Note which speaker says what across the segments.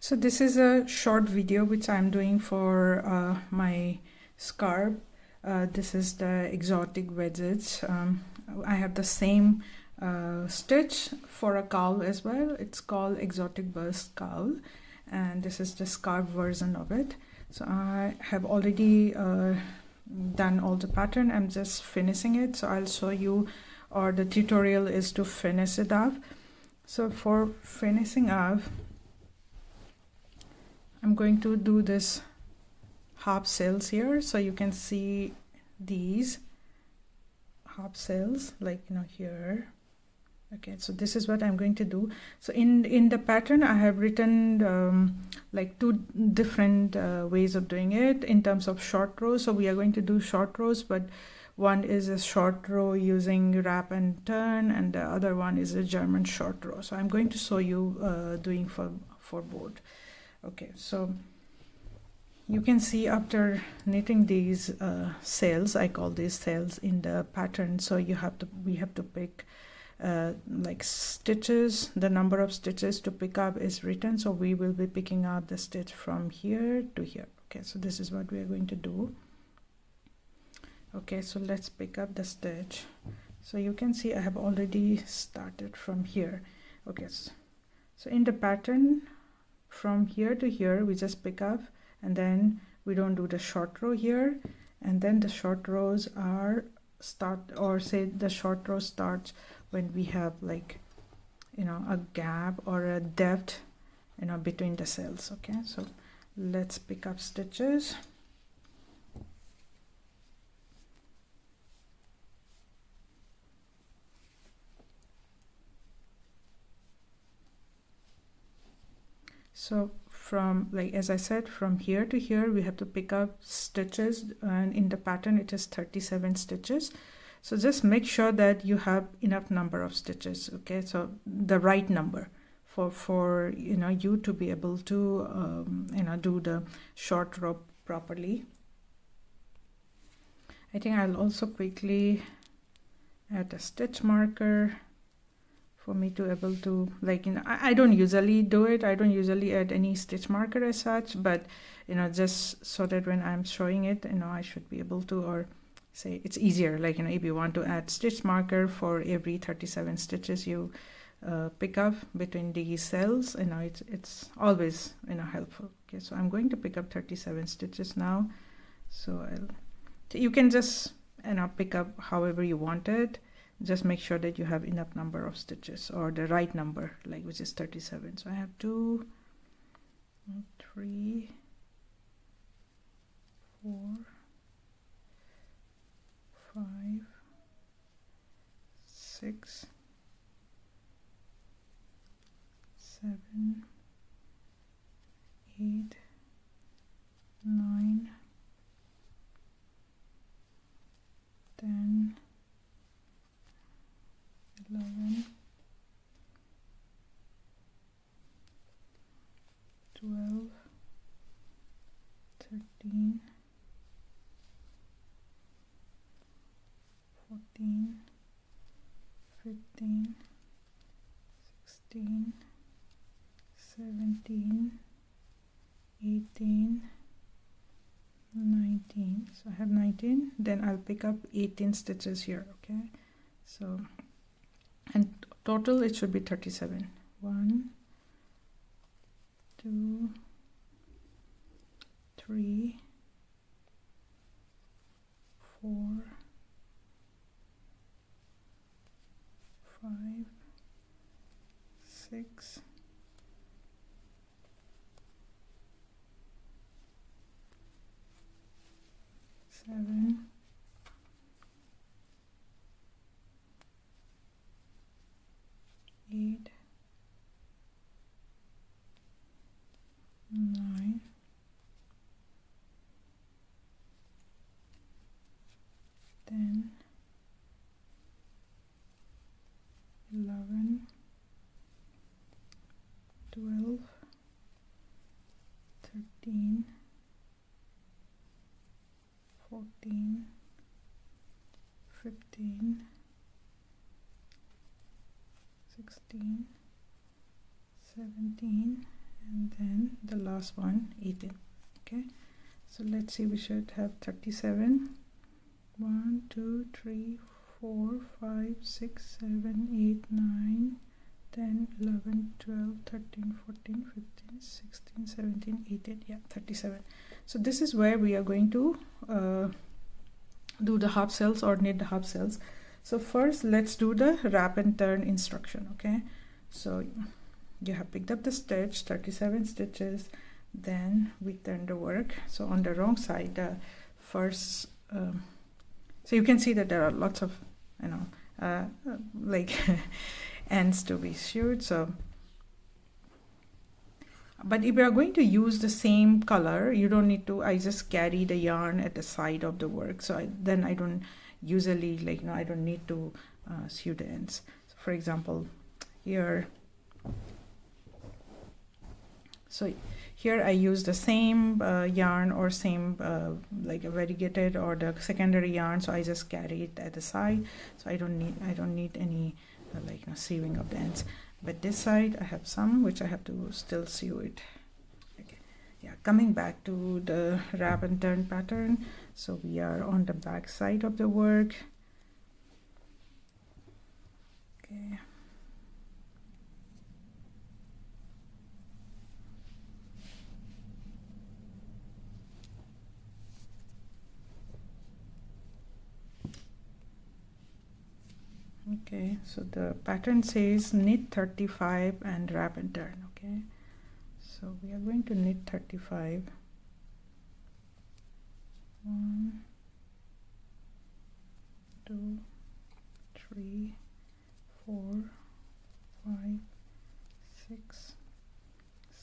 Speaker 1: So this is a short video which I'm doing for my scarf. This is the exotic wedges. I have the same stitch for a cowl as well. It's called exotic burst cowl, and this is the scarf version of it. So I have already done all the pattern. I'm just finishing it, so I'll show you, or the tutorial is to finish it up. So for finishing up, I'm going to do this half cells here, so you can see these half cells, like here. Okay, so this is what I'm going to do. So in the pattern I have written like two different ways of doing it in terms of short rows. So we are going to do short rows, but one is a short row using wrap and turn, and the other one is a German short row. So I'm going to show you doing for both. Okay, so you can see after knitting these cells, I call these cells in the pattern. So we have to pick like stitches. The number of stitches to pick up is written, so we will be picking up the stitch from here to here. Okay, so this is what we are going to do. Okay, so let's pick up the stitch. So you can see I have already started from here. Okay, so in the pattern, from here to here we just pick up, and then we don't do the short row here, and then the short rows are the short row starts when we have like a gap or a depth between the cells. Okay, so let's pick up stitches. So from, like as I said, from here to here we have to pick up stitches, and in the pattern it is 37 stitches. So just make sure that you have enough number of stitches. Okay, so the right number for you to be able to do the short row properly. I think I'll also quickly add a stitch marker for me to able to, like, I don't usually do it. I don't usually add any stitch marker as such, but just so that when I'm showing it, I should be able to, or say it's easier, like if you want to add stitch marker for every 37 stitches you pick up between these cells, it's always helpful. Okay, so I'm going to pick up 37 stitches now. So you can just pick up however you want it. Just make sure that you have enough number of stitches, or the right number, like which is 37. So I have 2, 3, 4, 5, 6, 7, 8, 9, 10, 11, 12, 13, 14, 15, 16, 17, 18, 19. So I have 19. Then I'll pick up 18 stitches here. Okay, so and total it should be 37. 1, 2, 3, 4, 5, 6, 7, 8, 9, 10, 11, 12, 13, 14, 15, 16, 17, and then the last one 18. Okay, so let's see, we should have 37. 1 2 3 4 5 6 7 8 9 10 11 12 13 14 15 16 17 18. Yeah, 37. So this is where we are going to do the half cells or knit the half cells. So first let's do the wrap and turn instruction. Okay, so you have picked up the stitch, 37 stitches, then we turn the work. So on the wrong side, the first so you can see that there are lots of, you know, like ends to be sewed. So but if you are going to use the same color, you don't need to, I just carry the yarn at the side of the work. So then I don't usually, like, I don't need to sew the ends. So for example, here, so here I use the same yarn or same like a variegated or the secondary yarn, so I just carry it at the side. So I don't need any like sewing of the ends. But this side I have some which I have to still sew it. Okay, yeah, coming back to the wrap and turn pattern. So we are on the back side of the work. Okay. Okay, so the pattern says knit 35 and wrap and turn. Okay, so we are going to knit 35. 1 2 3 4 5 6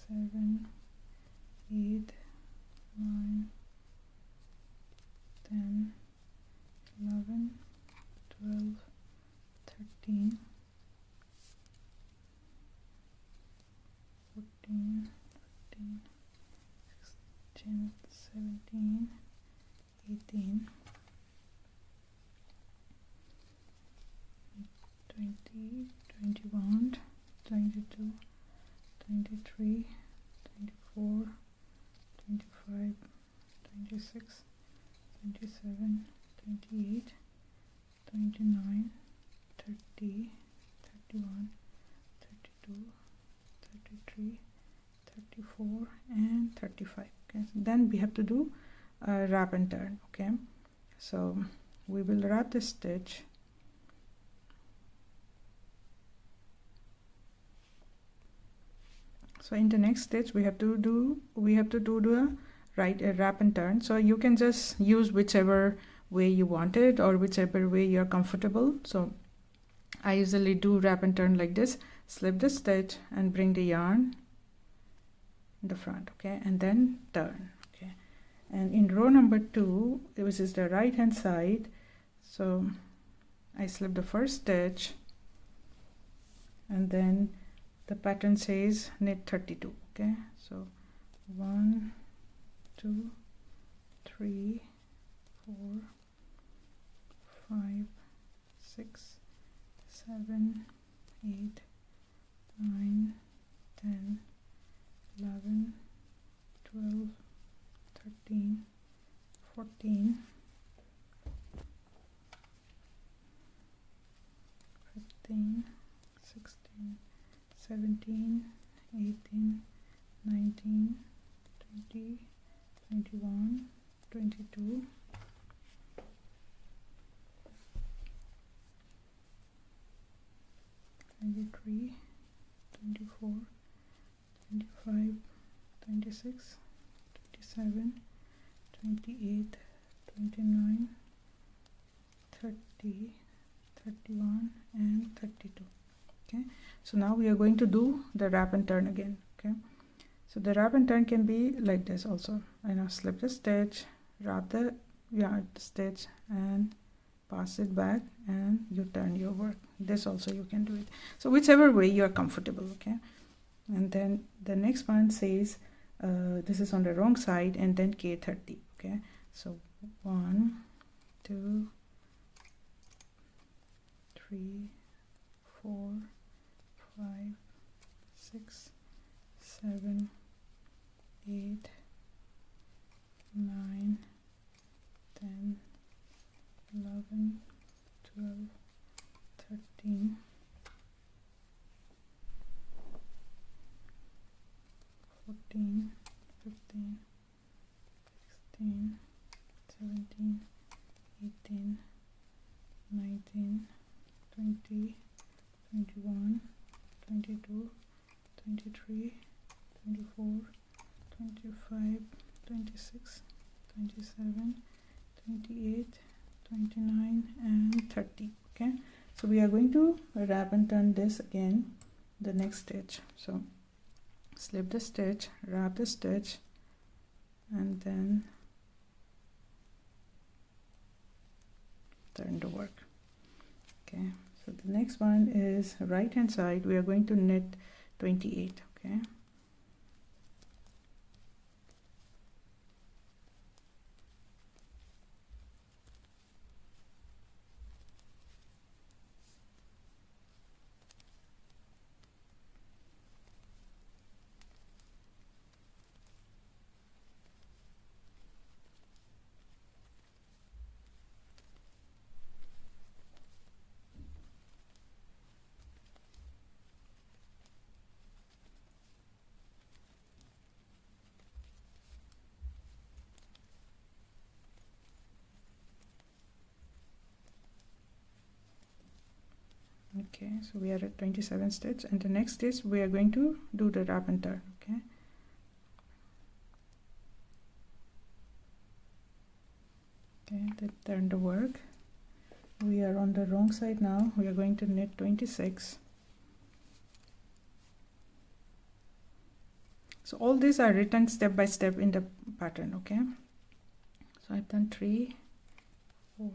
Speaker 1: 7 8 9 10 11 12 13 14 15 16 17 18 20 21 22 23 24 25 26 27 28 29 30 31 32 33 34 and 35. Okay, so then we have to do wrap and turn. Okay, so we will wrap the stitch. So in the next stitch we have to do the wrap and turn. So you can just use whichever way you want it or whichever way you're comfortable. So I usually do wrap and turn like this: slip the stitch and bring the yarn in the front, okay, and then turn. Okay, and in row number 2, which is the right hand side, so I slip the first stitch and then the pattern says knit 32. Okay, so 1 2 3 4 5 6 7 8 9 10 11 12 13 14 15 16 17 18 19 20 21 22 23 24 25 26 27 28 29 30 31 and 32. Okay, so now we are going to do the wrap and turn again. Okay, so the wrap and turn can be like this also. I now slip the stitch, wrap the yarn stitch and pass it back, and you turn your work. This also you can do it, so whichever way you are comfortable. Okay, and then the next one says this is on the wrong side, and then K30. Okay, so 1 2 3 4 5 6 7 8, 9, 10, 11, 12, 13, 14, 15, 16, 17, 18, 19, 20, 21, 22, 23, 24, 25, 26, 27, 28, 29, and 30. Okay, so we are going to wrap and turn this again, the next stitch. So slip the stitch, wrap the stitch, and then turn the work. Okay, so the next one is right hand side. We are going to knit 28. Okay, okay, so we are at 27 stitch, and the next stitch we are going to do the wrap and turn. Okay, okay, then turn the work. We are on the wrong side now. We are going to knit 26. So all these are written step by step in the pattern. Okay, so I've done 3, 4,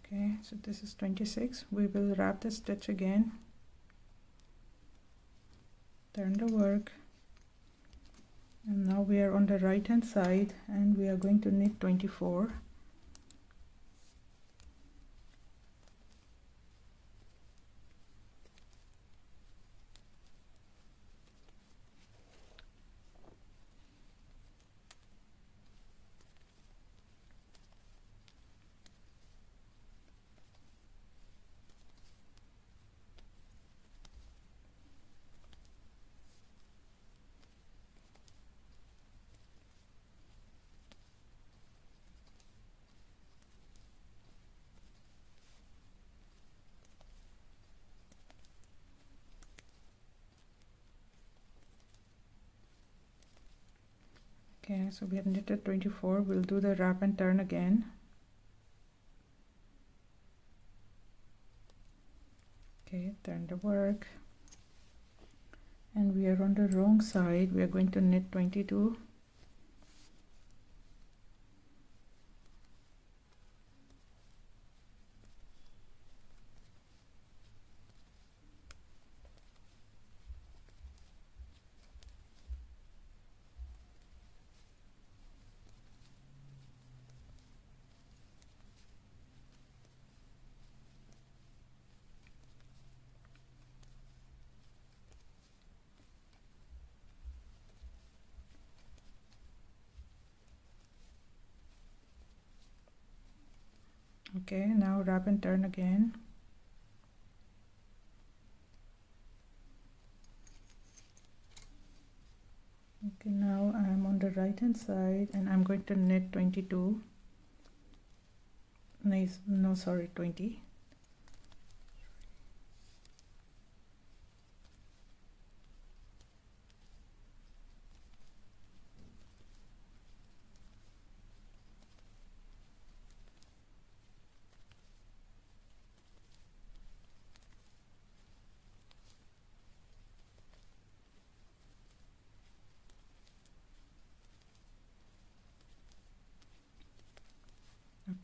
Speaker 1: okay, so this is 26. We will wrap the stitch again, turn the work, and now we are on the right hand side and we are going to knit 24. Okay, so we have knitted 24. We'll do the wrap and turn again. Okay, turn the work, and we are on the wrong side. We are going to knit 22. Okay, now wrap and turn again. Okay, now I'm on the right hand side and I'm going to knit 22. Nice, no, sorry, 20.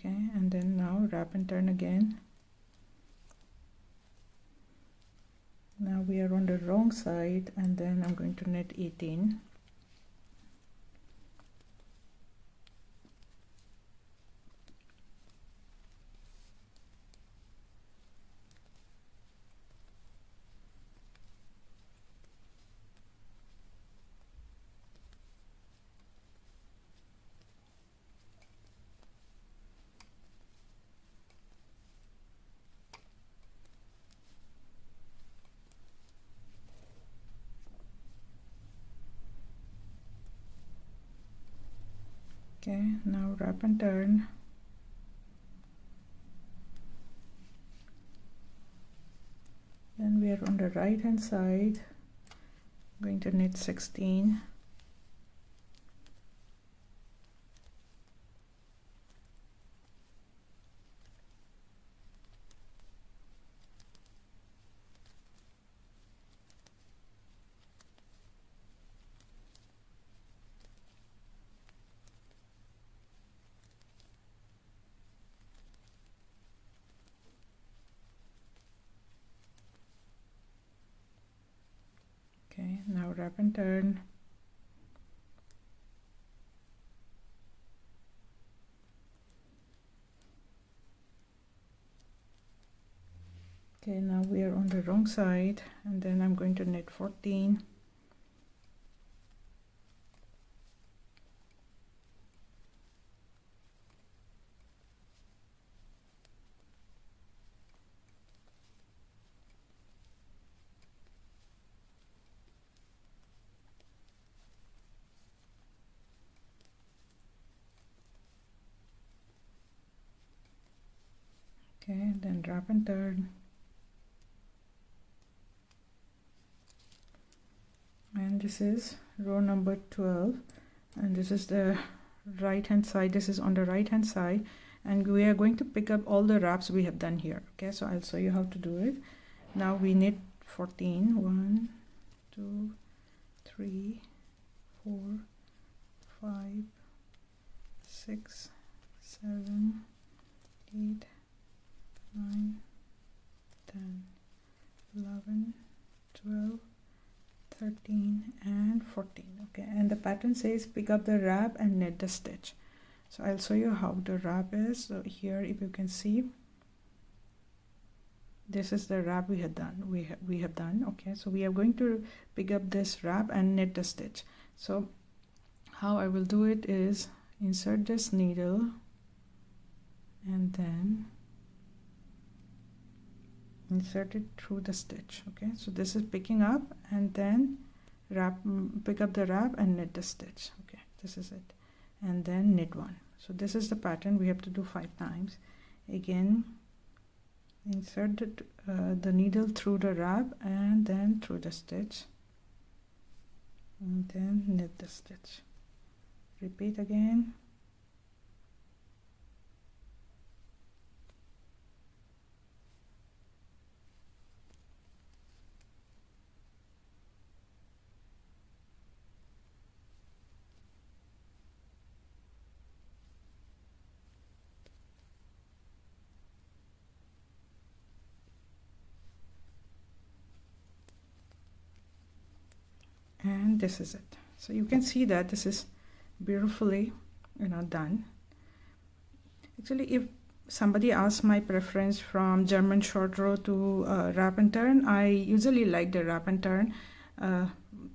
Speaker 1: Okay, and then now wrap and turn again. Now we are on the wrong side, and then I'm going to knit 18. Okay, now wrap and turn. Then we are on the right hand side, going to knit 16. Okay, now wrap and turn. Okay, now we are on the wrong side, and then I'm going to knit 14. Okay, then wrap and turn. And this is row number 12, and this is the right hand side. This is on the right hand side, and we are going to pick up all the wraps we have done here. Okay, so I'll show you how to do it. Now we knit 14. 1, 2, 3, 4, 5, 6, 7, 8, 9, 10, 11, 12, 13 and 14. Okay, and the pattern says pick up the wrap and knit the stitch. So I'll show you how the wrap is. So here, if you can see, this is the wrap we have done. Okay, so we are going to pick up this wrap and knit the stitch. So how I will do it is insert this needle and then insert it through the stitch. Okay, so this is picking up, and then pick up the wrap and knit the stitch. Okay, this is it, and then knit one. So this is the pattern we have to do 5 times. Again, insert the needle through the wrap and then through the stitch, and then knit the stitch. Repeat again. And this is it. So you can see that this is beautifully done. Actually, if somebody asks my preference from German short row to wrap and turn, I usually like the wrap and turn.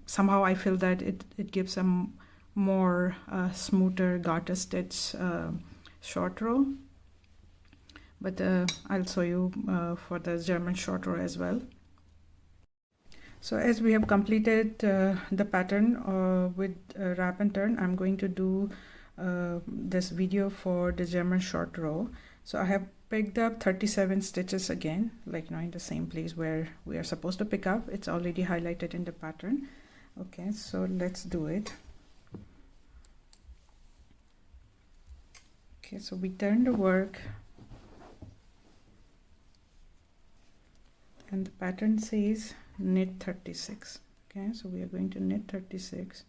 Speaker 1: Somehow I feel that it gives a more smoother garter stitch short row, but I'll show you for the German short row as well. So as we have completed the pattern with wrap and turn, I'm going to do this video for the German short row. So I have picked up 37 stitches again, like in the same place where we are supposed to pick up. It's already highlighted in the pattern. Okay, so let's do it. Okay, so we turn the work, and the pattern says knit 36. Okay, so we are going to knit 36.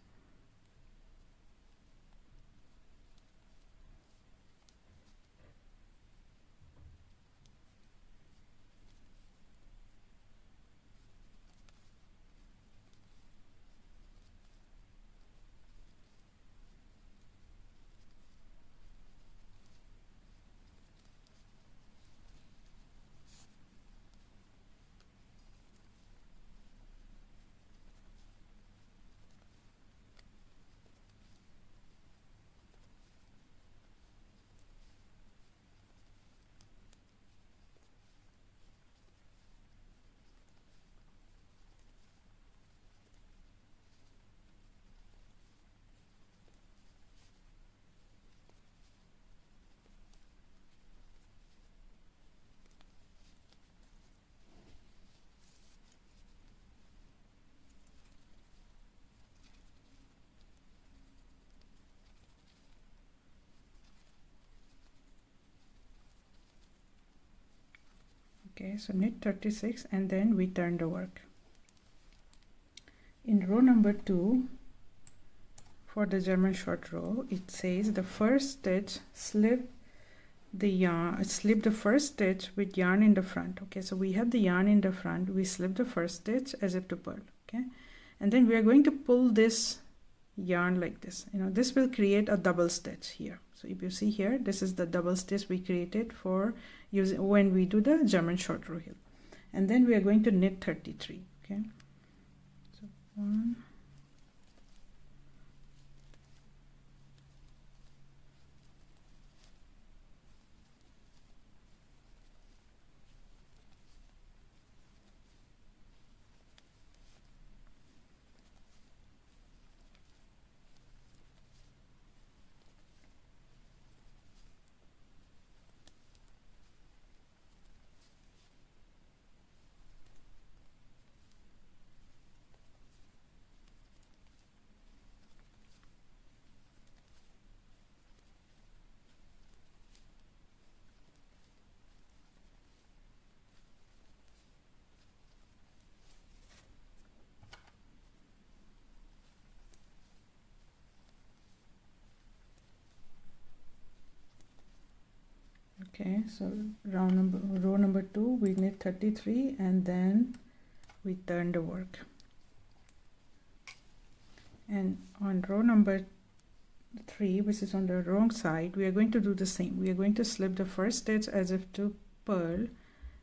Speaker 1: Okay, so knit 36 and then we turn the work. In row number 2 for the German short row, it says the first stitch, slip the first stitch with yarn in the front. Okay, so we have the yarn in the front, we slip the first stitch as if to purl. Okay, and then we are going to pull this yarn like this. This will create a double stitch here. So if you see here, this is the double stitch we created for using when we do the German short row heel. And then we are going to knit 33. Okay, so 1, okay, so row number 2 we knit 33 and then we turn the work. And on row number 3, which is on the wrong side, we are going to do the same. We are going to slip the first stitch as if to purl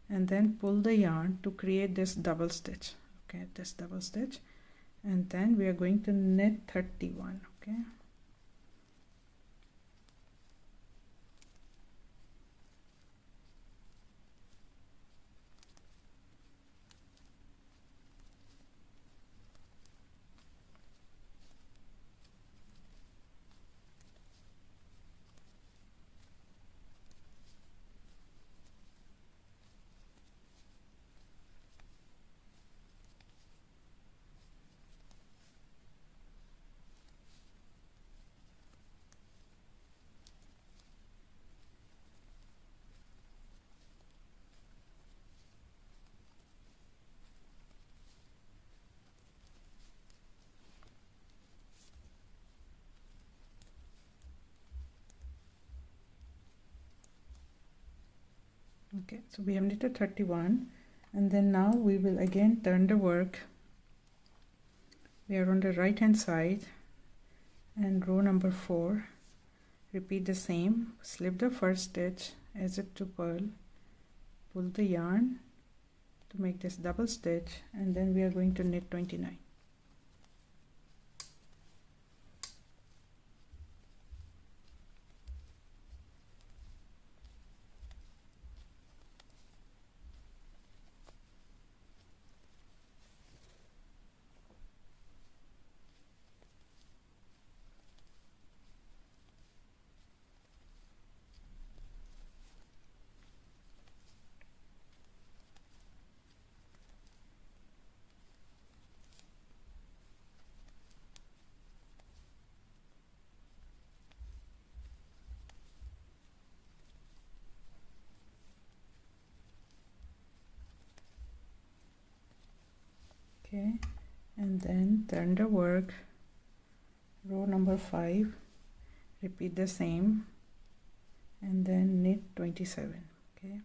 Speaker 1: and then pull the yarn to create this double stitch. Okay, this double stitch, and then we are going to knit 31. Okay, okay, so we have knitted 31, and then now we will again turn the work. We are on the right hand side and row number 4, repeat the same, slip the first stitch as if to purl, pull the yarn to make this double stitch, and then we are going to knit 29. Okay, and then turn the work, row number 5, repeat the same, and then knit 27. Okay,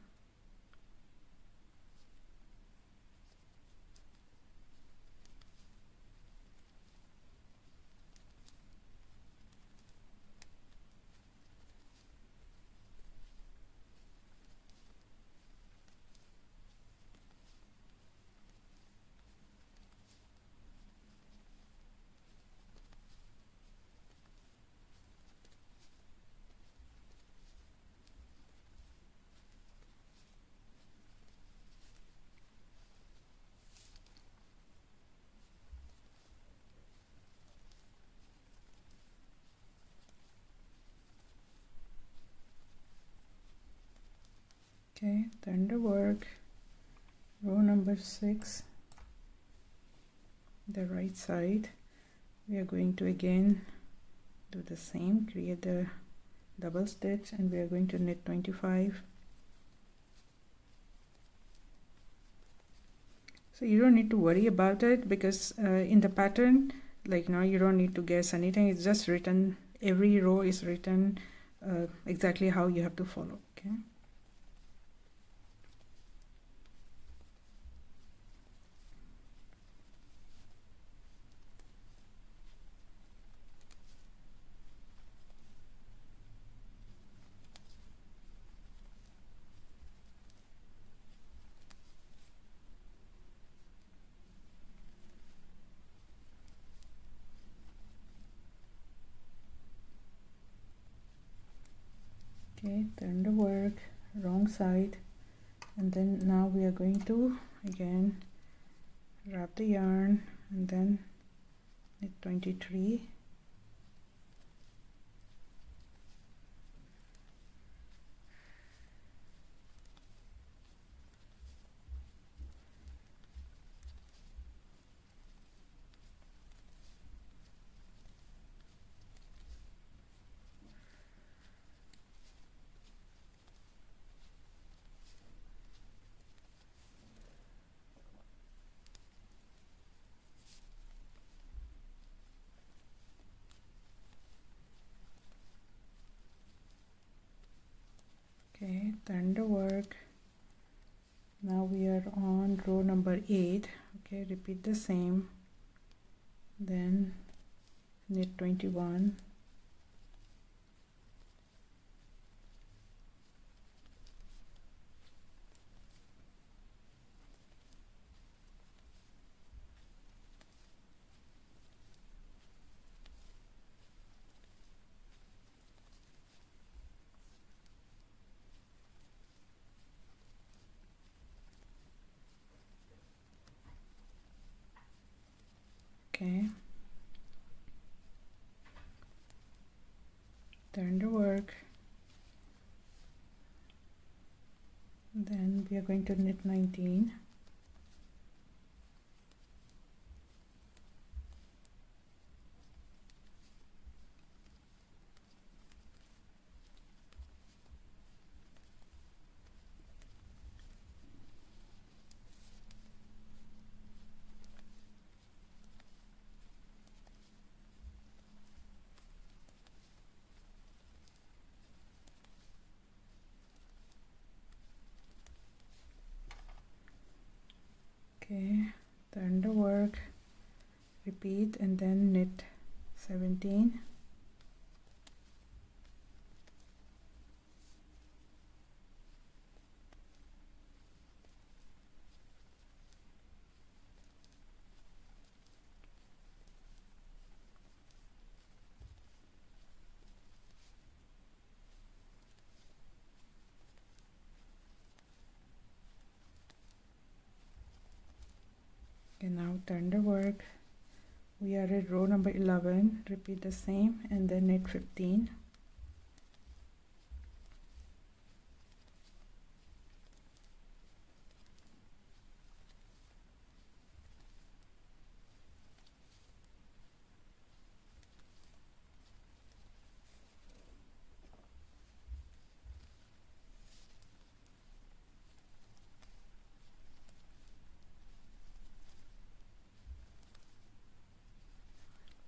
Speaker 1: okay, turn the work, row number 6, the right side. We are going to again do the same, create the double stitch, and we are going to knit 25. So you don't need to worry about it, because in the pattern, like now, you don't need to guess anything. It's just written, every row is written exactly how you have to follow. Okay. Okay, turn the work wrong side, and then now we are going to again wrap the yarn and then knit 23. Okay, turn the work. Now we are on row number 8. Okay, repeat the same, then knit 21. Okay, turn the work, then we are going to knit 19. Okay, turn the work, repeat, and then knit 17. Okay, now turn the work. We are at row number 11. Repeat the same and then knit 15.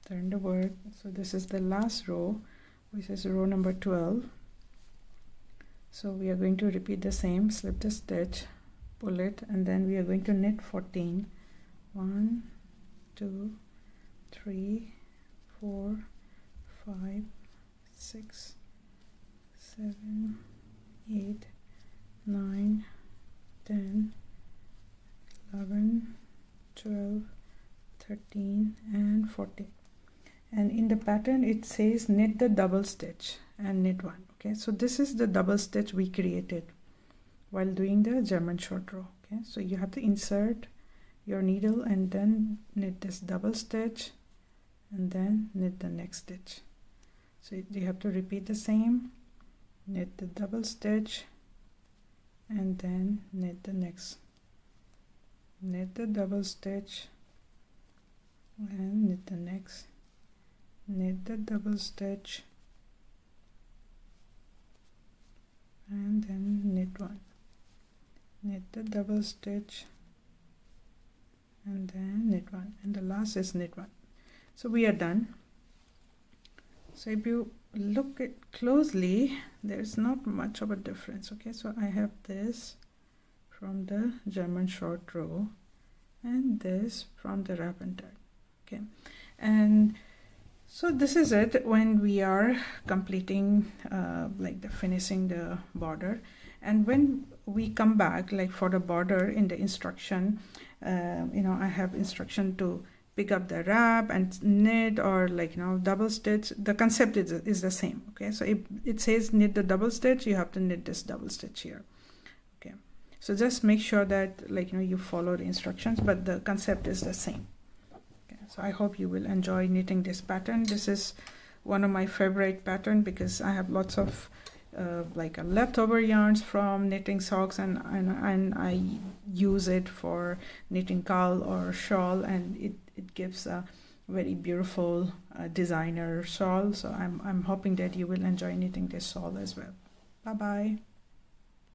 Speaker 1: Turn the work. So this is the last row, which is row number 12. So we are going to repeat the same, slip the stitch, pull it, and then we are going to knit 14. 1, 2, 3, 4, 5, 6, 7, 8, 9, 10, 11, 12, 13, and 14. And in the pattern it says knit the double stitch and knit 1. Okay, so this is the double stitch we created while doing the German short row. Okay, so you have to insert your needle and then knit this double stitch and then knit the next stitch. So you have to repeat the same, knit the double stitch and then knit the next, knit the double stitch and knit the next, knit the double stitch and then knit 1, knit the double stitch and then knit one, and the last is knit one. So we are done. So if you look at closely, there's not much of a difference. Okay, so I have this from the German short row and this from the wrap and tag. Okay, and so this is it when we are completing like the finishing the border. And when we come back, like for the border in the instruction, you know, I have instruction to pick up the wrap and knit, or like, you know, double stitch. The concept is the same. Okay, so if it says knit the double stitch, you have to knit this double stitch here. Okay, so just make sure that, like, you know, you follow the instructions, but the concept is the same. Okay, so I hope you will enjoy knitting this pattern. This is one of my favorite pattern because I have lots of like leftover yarns from knitting socks, and I use it for knitting caul or shawl, and it gives a very beautiful designer shawl. So I'm hoping that you will enjoy knitting this shawl as well. Bye bye.